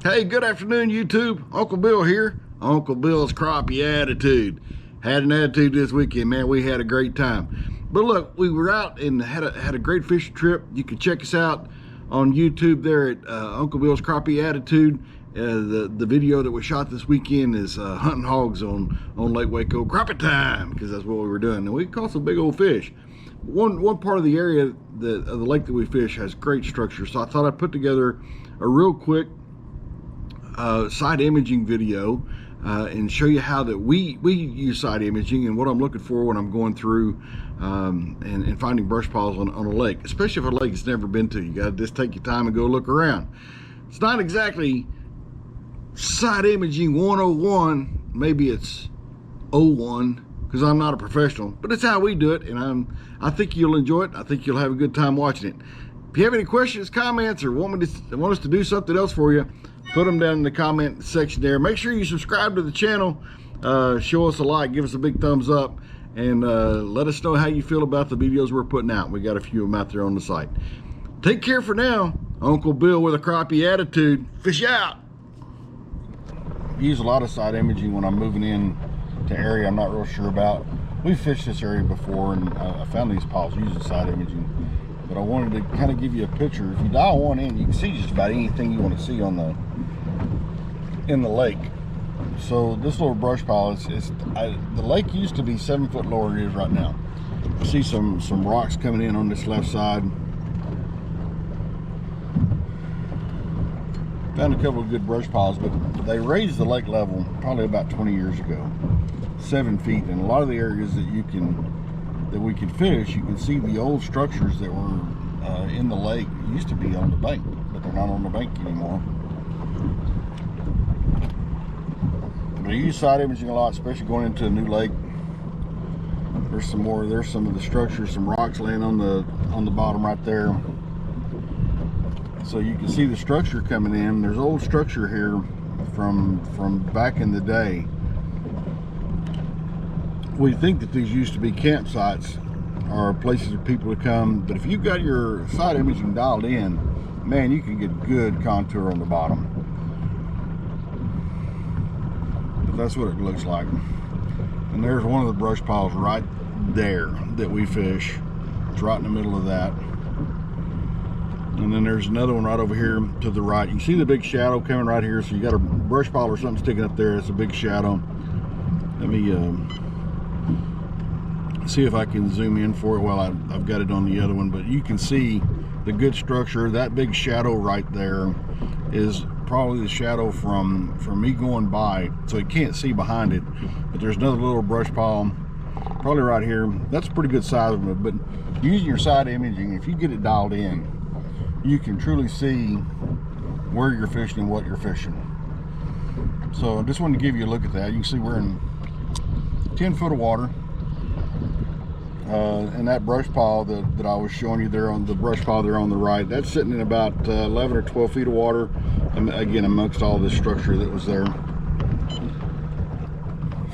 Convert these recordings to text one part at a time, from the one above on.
Hey, good afternoon, YouTube. Uncle Bill here. Uncle Bill's Crappie Attitude. Had an attitude this weekend, man. We had a great time. But look, we were out and had a great fishing trip. You can check us out on YouTube there at Uncle Bill's Crappie Attitude. The video that we shot this weekend is hunting hogs on Lake Waco. Crappie time, because that's what we were doing. And we caught some big old fish. One part of the area of the lake that we fish has great structure, so I thought I'd put together a real quick side imaging video and show you how that we use side imaging and what I'm looking for when I'm going through and finding brush piles on a lake, especially if a lake has never been to. You got to just take your time and go look around. It's not exactly side imaging 101, maybe it's 01, because I'm not a professional, but it's how we do it, and I think you'll enjoy it. I think you'll have a good time watching it. If you have any questions, comments, or want us to do something else for you, put them down in the comment section there. Make sure you subscribe to the channel, show us a like, give us a big thumbs up, and let us know how you feel about the videos we're putting out. We got a few of them out there on the site. Take care for now. Uncle Bill with a Crappie Attitude. Fish out. I use a lot of side imaging when I'm moving in to area I'm not real sure about. We've fished this area before, and I found these piles using side imaging. But I wanted to kind of give you a picture. If you dial one in, you can see just about anything you want to see on in the lake. So this little brush pile the lake used to be 7 foot lower than it is right now. You see some rocks coming in on this left side. Found a couple of good brush piles, but they raised the lake level probably about 20 years ago, 7 feet. And a lot of the areas that we can fish, you can see the old structures that were in the lake used to be on the bank, but they're not on the bank anymore. But I use side imaging a lot, especially going into a new lake. There's some of the structures, some rocks laying on the bottom right there. So you can see the structure coming in. There's old structure here from back in the day. We think that these used to be campsites or places for people to come, but if you've got your side imaging dialed in, man, you can get good contour on the bottom. But that's what it looks like. And there's one of the brush piles right there that we fish. It's right in the middle of that. And then there's another one right over here to the right. You see the big shadow coming right here, so you got a brush pile or something sticking up there. It's a big shadow. Let me see if I can zoom in for it. Well, I've got it on the other one, but you can see the good structure. That big shadow right there is probably the shadow from me going by, so you can't see behind it. But there's another little brush pile probably right here. That's a pretty good size of it. But using your side imaging, if you get it dialed in, you can truly see where you're fishing and what you're fishing. So I just wanted to give you a look at that. You can see we're in 10 foot of water. And that brush pile that I was showing you there, on the brush pile there on the right, that's sitting in about 11 or 12 feet of water, and again amongst all this structure that was there.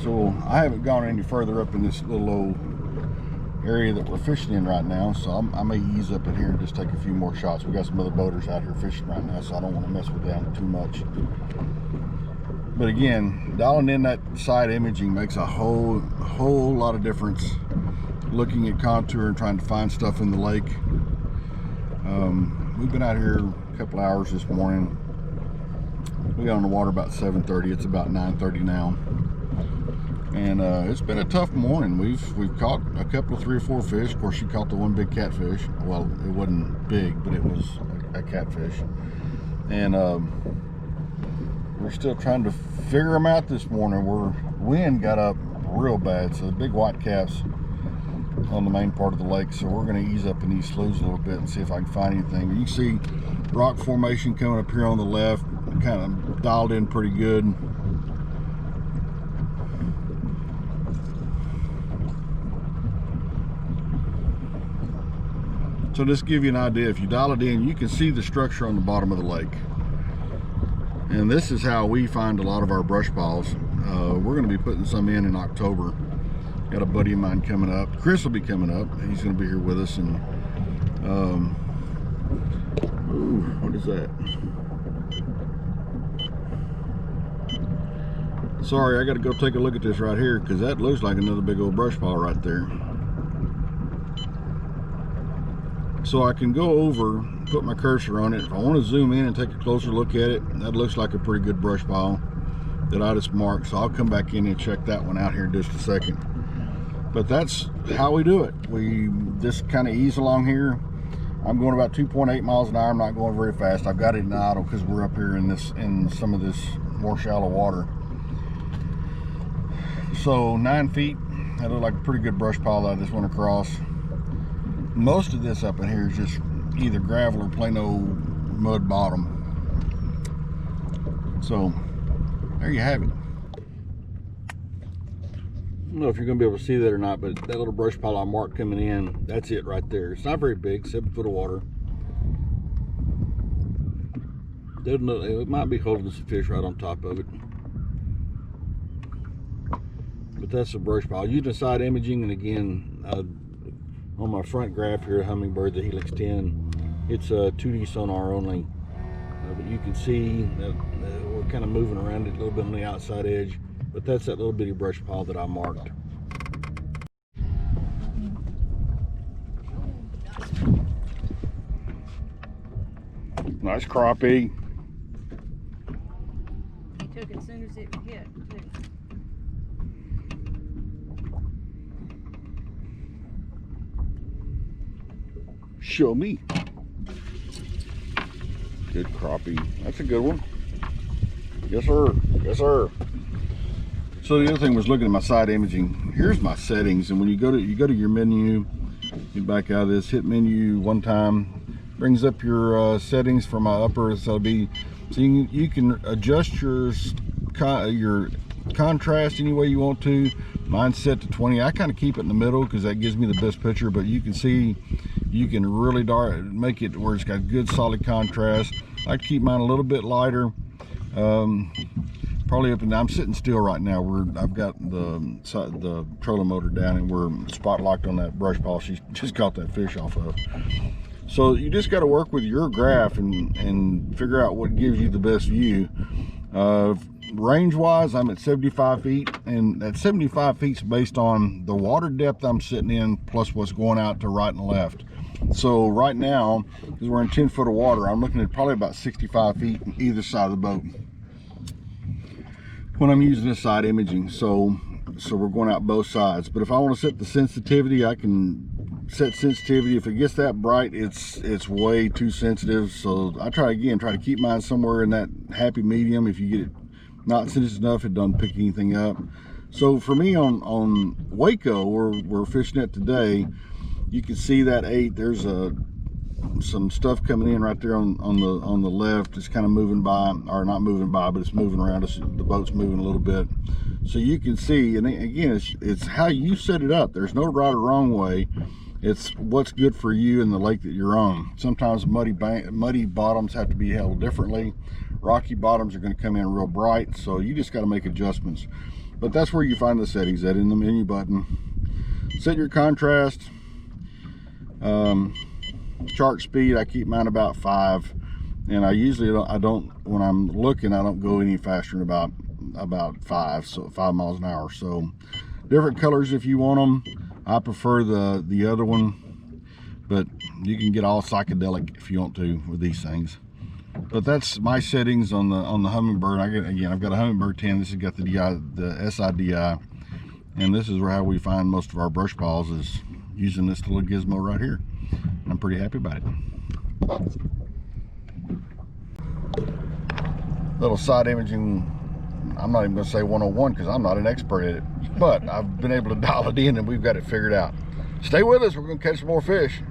So I haven't gone any further up in this little old area that we're fishing in right now, so I may ease up in here and just take a few more shots. We got some other boaters out here fishing right now, so I don't want to mess with them too much. But again, dialing in that side imaging makes a whole lot of difference. Looking at contour and trying to find stuff in the lake. We've been out here a couple hours this morning. We got on the water about 7:30. It's about 9:30 now, and it's been a tough morning. We've caught a couple of 3 or 4 fish. Of course, she caught the one big catfish. Well, it wasn't big, but it was a catfish, and we're still trying to figure them out this morning. Wind got up real bad, so the big white caps on the main part of the lake, so we're going to ease up in these sloughs a little bit and see if I can find anything. You can see rock formation coming up here on the left, kind of dialed in pretty good. So just to give you an idea, if you dial it in, you can see the structure on the bottom of the lake. And this is how we find a lot of our brush piles. We're going to be putting some in October. Got a buddy of mine coming up. Chris will be coming up. He's going to be here with us. And ooh, what is that? Sorry, I got to go take a look at this right here because that looks like another big old brush pile right there. So I can go over, put my cursor on it. If I want to zoom in and take a closer look at it, that looks like a pretty good brush pile that I just marked. So I'll come back in and check that one out here in just a second. But that's how we do it. We just kind of ease along here. I'm going about 2.8 miles an hour. I'm not going very fast. I've got it in idle because we're up here in some of this more shallow water. So 9 feet, that looked like a pretty good brush pile that I just went across. Most of this up in here is just either gravel or plain old mud bottom. So there you have it. I don't know if you're going to be able to see that or not, but that little brush pile I marked coming in, that's it right there. It's not very big, 7 foot of water. It might be holding some fish right on top of it. But that's a brush pile. Using side imaging, and again, on my front graph here, Humminbird, the Helix 10, it's a 2D sonar only. But you can see that we're kind of moving around it a little bit on the outside edge. But that's that little bitty brush pile that I marked. Nice crappie. He took it as soon as it hit, too. Show me. Good crappie. That's a good one. Yes, sir. Yes, sir. So the other thing was looking at my side imaging. Here's my settings, and when you go to your menu, get back out of this, hit menu one time, brings up your settings for my upper. So you can adjust your contrast any way you want to. Mine's set to 20. I kind of keep it in the middle because that gives me the best picture, but you can see you can really make it where it's got good solid contrast. I keep mine a little bit lighter. Probably up and I'm sitting still right now. I've got the trolling motor down and we're spot locked on that brush pile she just caught that fish off of. So you just got to work with your graph and figure out what gives you the best view. Range wise, I'm at 75 feet, and that 75 feet is based on the water depth I'm sitting in plus what's going out to right and left. So right now, because we're in 10 foot of water, I'm looking at probably about 65 feet on either side of the boat when I'm using this side imaging. So we're going out both sides. But if I want to set the sensitivity, I can set sensitivity. If it gets that bright, it's way too sensitive. So I try to keep mine somewhere in that happy medium. If you get it not sensitive enough, it doesn't pick anything up. So for me on Waco, where we're fishing at today, you can see that 8. There's some stuff coming in right there on the left. It's kind of moving by, or not moving by, but it's moving around us. The boat's moving a little bit, so you can see. And again, it's how you set it up. There's no right or wrong way. It's what's good for you and the lake that you're on. Sometimes muddy bottoms have to be held differently. Rocky bottoms are going to come in real bright, so you just got to make adjustments. But that's where you find the settings at, in the menu button. Set your contrast. Chart speed, I keep mine about 5, and I usually don't when I'm looking, I don't go any faster than about 5, so 5 miles an hour. So different colors if you want them. I prefer the other one, but you can get all psychedelic if you want to with these things. But that's my settings on the Humminbird. I've got a Humminbird 10. This has got the SIDI, and this is how we find most of our brush piles, is using this little gizmo right here. And I'm pretty happy about it. Little side imaging. I'm not even going to say 101 because I'm not an expert at it, but I've been able to dial it in and we've got it figured out. Stay with us. We're going to catch some more fish.